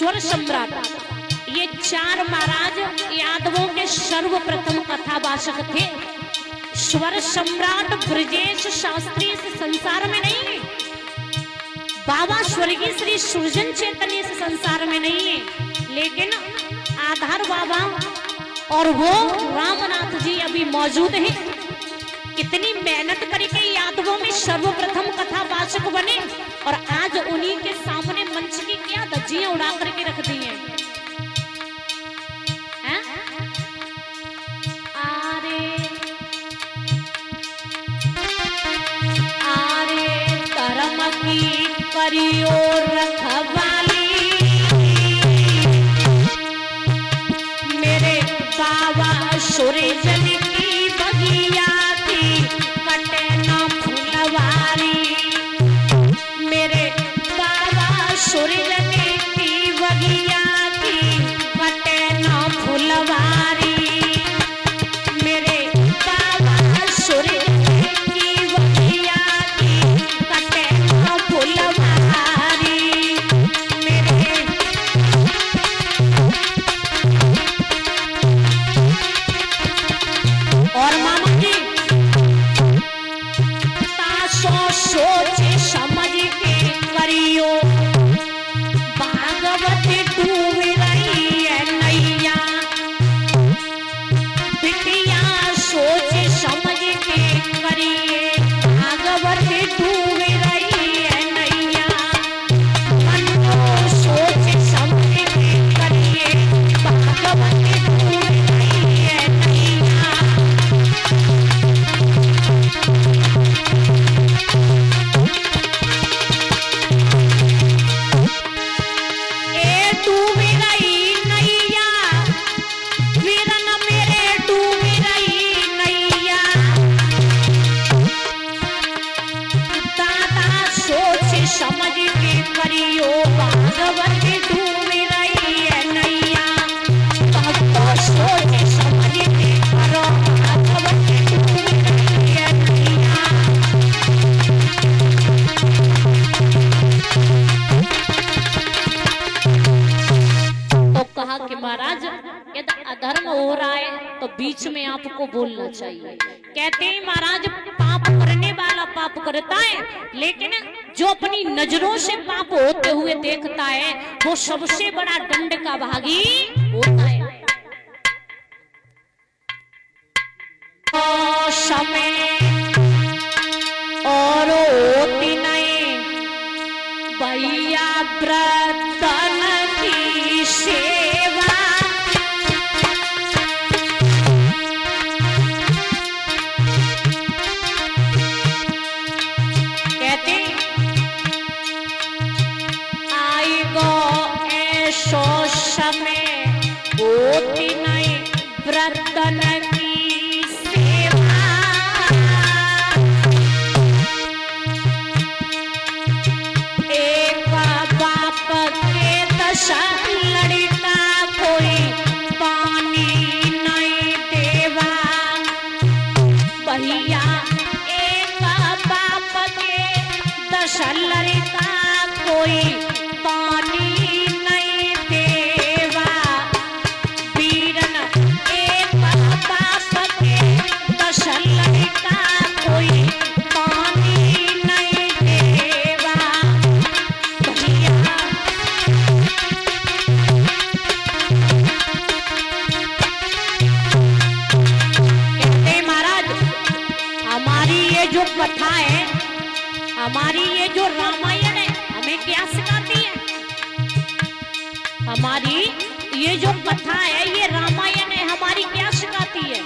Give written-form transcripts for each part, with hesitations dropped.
स्वर सम्राट, ये चार महाराज यादवों के सर्वप्रथम कथावाचक थे। स्वर सम्राट ब्रजेश शास्त्री इस संसार में नहीं है, बाबा स्वर्गीय श्री सुरजन चैतन्य इस संसार में नहीं है, लेकिन आधार बाबा और वो रामनाथ जी अभी मौजूद हैं। कितनी मेहनत करके यादवों में सर्वप्रथम कथावाचक बने और आज उन्हीं के सामने मंच की क्या धज्जियां उड़ा करके रख दी हैं। धर्म की करियो रखवाली मेरे बाबा सूरजन की बगिया की कटे न फुलवारी, मेरे बाबा सूरजन की बगिया की कटे न फुलवारी, मेरे बाबा सूरजन की बगिया की कटे न फुलवारी, मेरे और मामा जी तासो सोच समझ के करियो, भागवत डूब रही है नैया, बिटिया सोच समझ के करिए, भागवत डूब रही है नैया, मनो सोच समझ के करिए, भागवत डूब रही है नैया। ए डूब रही नैया, वीरन मेरे डूब रही नैया, दादा सोच समझ के करियो, भागवत डूब रही है नैया, भक्तों सोच समझ के करो, भागवत डूब रही है नैया। तो कहा कि महाराज यदि अधर्म हो रहा है तो बीच में आपको बोलना चाहिए। कहते हैं महाराज पाप करने वाला पाप करता है, लेकिन जो अपनी नजरों से पाप होते हुए देखता है वो सबसे बड़ा दंड का भागी होता है। समय और होती नहीं भैया व्रतन की सेवा, कहते आई गो ऐसो समय होती नहीं व्रतन की सेवा, एक बाप के दशा लड़का कोई पानी नहीं देवा, भैया एक बाप के दशा लड़का कोई पानी नहीं देवा, वीरन एक बाप के दशा लड़का कोई पानी नहीं देवा, भैया कहते महाराज हमारी ये जो कथा है, हमारी ये जो रामायण है हमें क्या सिखाती है? हमारी ये जो कथा है, ये रामायण है, हमारी क्या सिखाती है?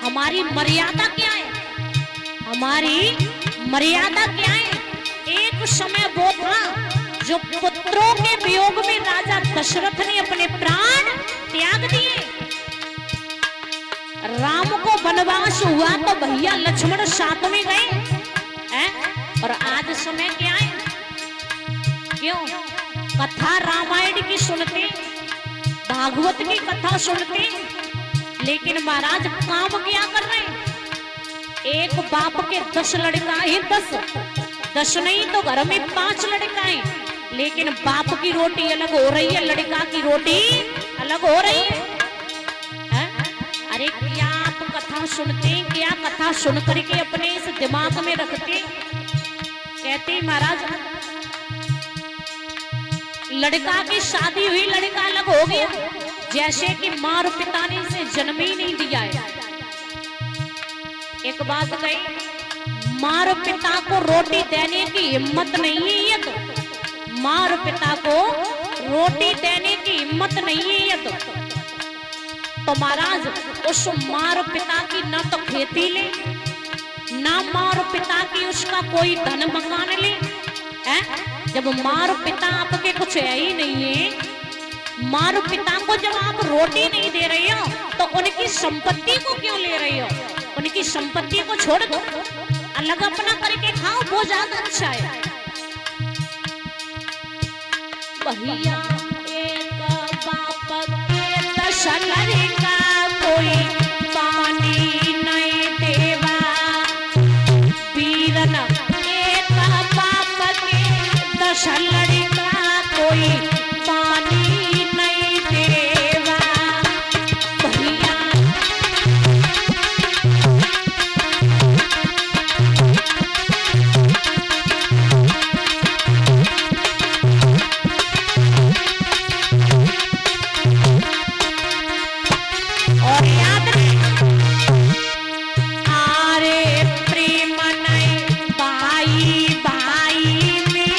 हमारी मर्यादा क्या है? हमारी मर्यादा क्या है? एक समय वो था जो पुत्रों के वियोग में राजा दशरथ ने अपने प्राण त्याग दिए। राम को वनवास हुआ तो भैया लक्ष्मण साथ में गए हैं? और आज समय क्या है? क्यों कथा रामायण की सुनते, भागवत की कथा सुनते, लेकिन महाराज काम क्या कर रहे हैं? एक बाप के 10 लड़का है, 10 नहीं तो घर में 5 लड़का है, लेकिन बाप की रोटी अलग हो रही है, लड़का की रोटी अलग हो रही है। अरे क्या आप कथा सुनते, क्या कथा सुन करके अपने इस दिमाग में रखते। कहते महाराज लड़का की शादी हुई, लड़का अलग हो गया, जैसे कि मां और पिता ने इसे जन्म ही नहीं दिया है। एक बात कही, मां और पिता को रोटी देने की हिम्मत नहीं है ये तो, मां और पिता को रोटी देने की हिम्मत नहीं है ये तो महाराज उस मां और पिता की ना तो खेती ले, ना मां और पिता की उसका कोई धन मकान ले। जब मां और पिता आपके कुछ है ही नहीं है, मां और पिता को जब आप रोटी नहीं दे रहे हो तो उनकी संपत्ति को क्यों ले रहे हो? उनकी संपत्ति को छोड़ दो, अलग अपना करके खाओ, वो ज्यादा अच्छा है। भैया एक बाप के दशहर का कोई पानी नहीं देवा, वीरन एक बाप के दशहर का कोई पानी नहीं देवा। भैया और याद आरे प्रेम नहीं भाई भाई में,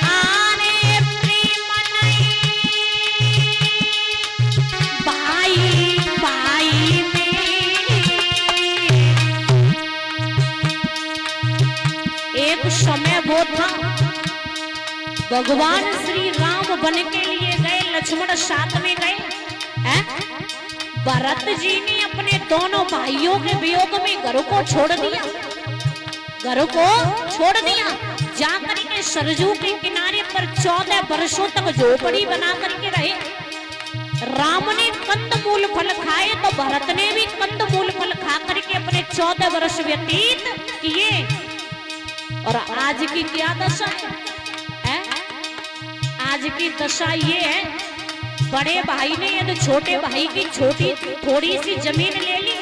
आरे प्रेम नहीं भाई भाई में। एक समय वो था भगवान श्री राम बन के लिए गए, लक्ष्मण साथ में गए। भरत जी ने अपने दोनों भाइयों के वियोग में घर को छोड़ दिया, घर को छोड़ दिया। जाकर के सरजू के किनारे पर 14 वर्षों तक झोपड़ी बना करके रहे। राम ने कंदमूल फल खाए तो भरत ने भी कंदमूल फल खा करके अपने 14 वर्ष व्यतीत किए। और आज की क्या दशा है? आज की दशा ये है, बड़े भाई ने यदि छोटे भाई की छोटी थोड़ी सी जमीन ले ली,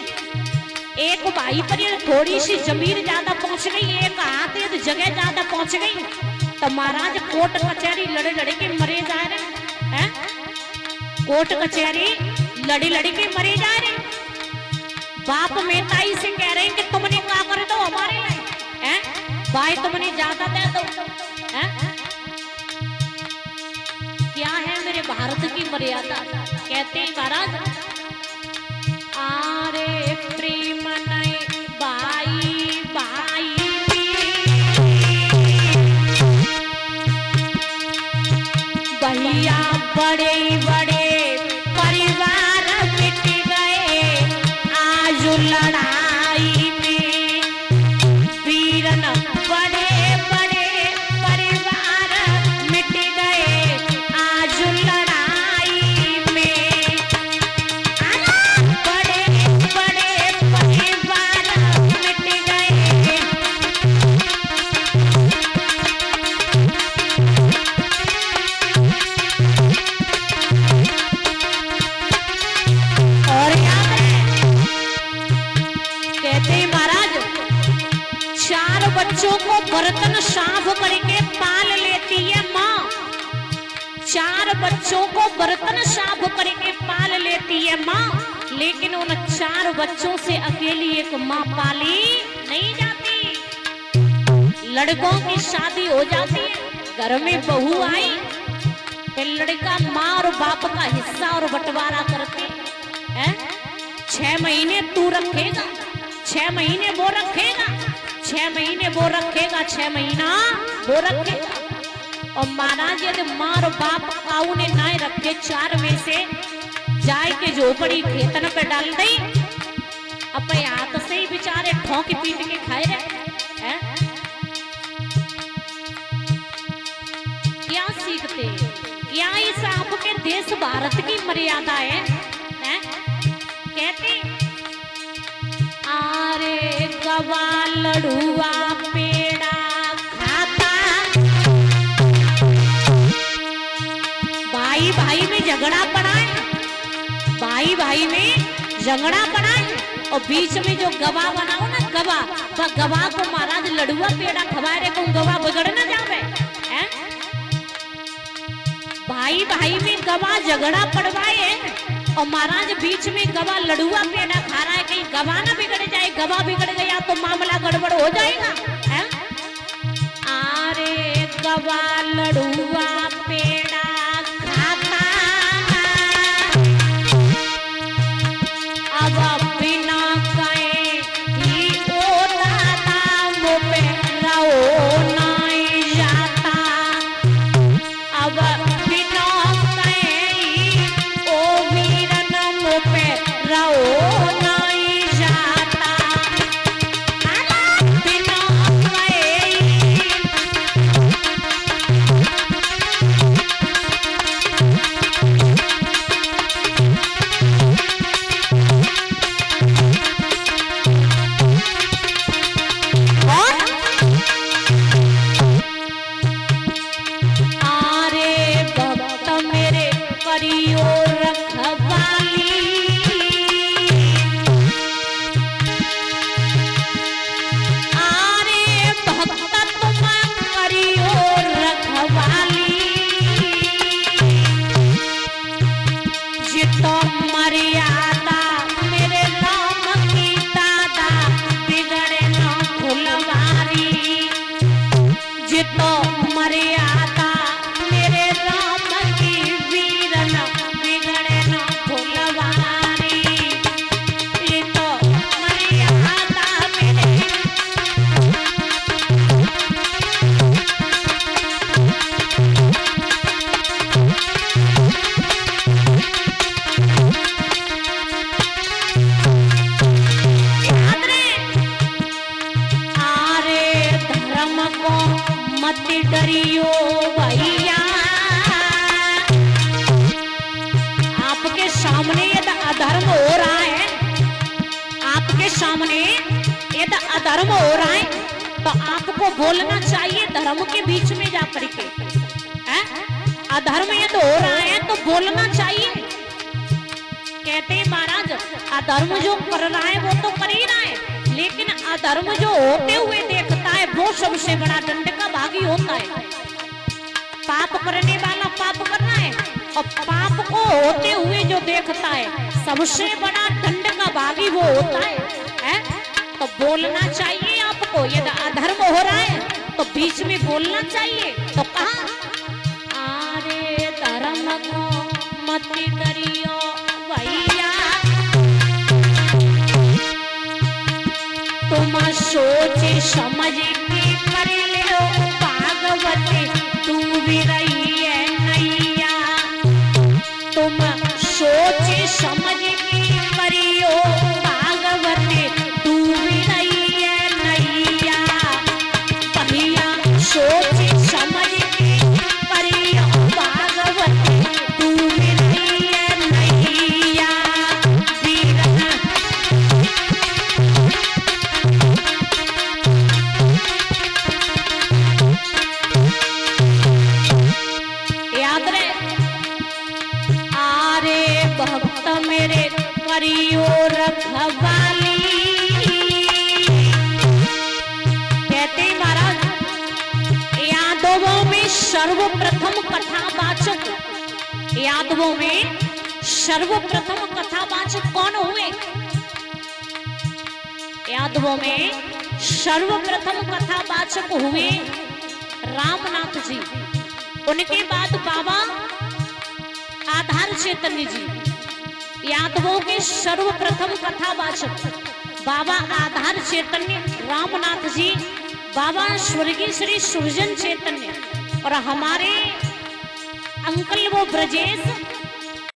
एक भाई पर यदि थोड़ी सी जमीन ज्यादा पहुंच गई, एक हाथ यदि जगह ज्यादा पहुंच गई, तो महाराज कोर्ट कचहरी लड़े लड़े के मरे जा रहे हैं। कोर्ट कचहरी लड़ी लड़ी के मरे जा रहे। बाप मेहताई से कह रहे हैं कि तुमने क्या कर दो हमारे लिए, भाई तुमने ज्यादा दे दो। क्या है मेरे भारत की मर्यादा? कहते हैं महाराज आरे प्रेम नहीं भाई भाई भैया बड़े बड़े परिवार मिट गए आज लड़ाई में, वीरन बड़े बड़े परिवार मिट गए आज लड़ाई में। बड़े बड़े परिवार मिट गए। और याद है कहते हैं महाराज 4 बच्चों को बर्तन साफ करके पाल लेती है माँ, 4 बच्चों को बर्तन साफ करके पाल लेती है माँ, लेकिन उन 4 बच्चों से अकेली एक माँ पाली नहीं जाती। लड़कों की शादी हो जाती है, घर में बहू आई, फिर लड़का माँ और बाप का हिस्सा और बंटवारा करते हैं। 6 महीने तू रखेगा, 6 महीने वो रखेगा, 6 महीने वो रखेगा, 6 महीना वो रखेगा। और महाराज यदि माँ और बाप काऊ ने ना रखे, 4 में से जाए के झोपड़ी खेतन पे डाल दी, अपने हाथ से ही बेचारे ठोंक पीट के खाए रहे। क्या सीखते? क्या इस आपके देश भारत की मर्यादा है? कहते आरे गवा लड़ुआ पेड़ा खाता। भाई भाई में झगड़ा पड़ा है, भाई भाई में झगड़ा पड़ा है, और बीच में जो गवा बनाओ ना गवा, वह गवा को महाराज लड़ुआ पेड़ा खवाए रे, को गवा बिगड़ ना जावे हैं? भाई भाई में गवा झगड़ा पड़वाए और महाराज बीच में गवा लड़ुआ पेड़ा खा रहा है, कहीं गवा ना बिगड़ जाए, गवा बिगड़ गया तो मामला गड़बड़ हो जाएगा है? अरे गवा लड़ुआ पेड़ा खाता, अब बिना कहे ही ओ दादा मुँह पे रहो नहीं जाता, अब बिना कहे ही ओ वीरन मुँह पे रहो नहीं जाता, बिना कहे ही आरे भक्त मेरे करियो रखवाली, आरे भक्त तुम करियो रखवाली, जितो मर्यादा मेरे राम की दादा बिगड़े न फुलवारी, जितो मर्यादा मेरे राम की वीरन बिगड़े न फुलवारी, जितो मर्यादा मेरे याद रे, आरे धर्म को मत डरियो भैया, आपके सामने यदि अधर्म हो रहा है, आपके सामने यदि अधर्म हो रहा है तो आपको बोलना चाहिए धर्म के बीच में जा करके हैं? अधर्म यदि हो रहा है तो बोलना चाहिए। कहते हैं महाराज अधर्म जो कर रहा है वो तो कर ही रहा है, लेकिन अधर्म जो होते हुए देखता है वो सबसे बड़ा दंड का भागी होता है। पाप करने वाला पाप कर रहा है और पाप को होते हुए जो देखता है सबसे बड़ा दंड का भागी वो होता है? तो बोलना चाहिए आपको, यदि अधर्म हो रहा है तो बीच में बोलना चाहिए। तो कहा आरे धर्म को मत करियो भैया, तुम सोच समझ के कर लो भागवती, तू भी रही है नैया, तुम सोच समझ के करियो भागवती, तू भी रही है नैया, भैया सोच समझ के करियो भागवती, तू भी रही है नैया, वीरन याद रे, आरे भक्त मेरे करियो रखवाली। कहते हैं महाराज यादवों में सर्वप्रथम कथावाचक, यादवों में सर्वप्रथम कथावाचक कौन हुए? यादवों में सर्वप्रथम कथावाचक हुए रामनाथ जी, उनके बाद बाबा आधार चैतन्य जी। यादवों के सर्वप्रथम कथावाचक बाबा आधार चैतन्य रामनाथ जी, बाबा स्वर्गीय श्री सुरजन चैतन्य, और हमारे अंकल वो ब्रजेश